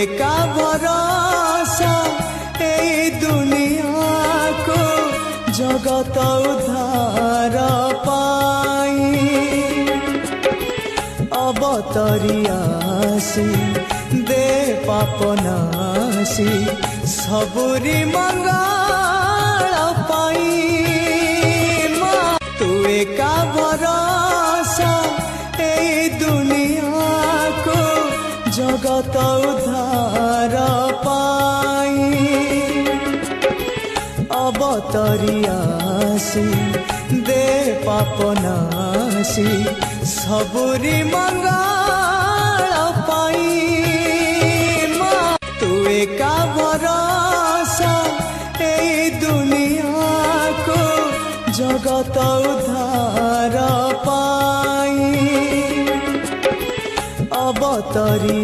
एका भरोसा ए दुनिया को जगत उद्धार पाई अवतरी आसी दे पापनासी सबुरी मंगल पाई तू एका भरोसा ए दुनिया को जगत उद्धार पाई अवतरी आसी दे पापनासी सबुरी मंगल पाई तू एका भरोसा ए दुनिया को जगत उद्धार पाई अवतरी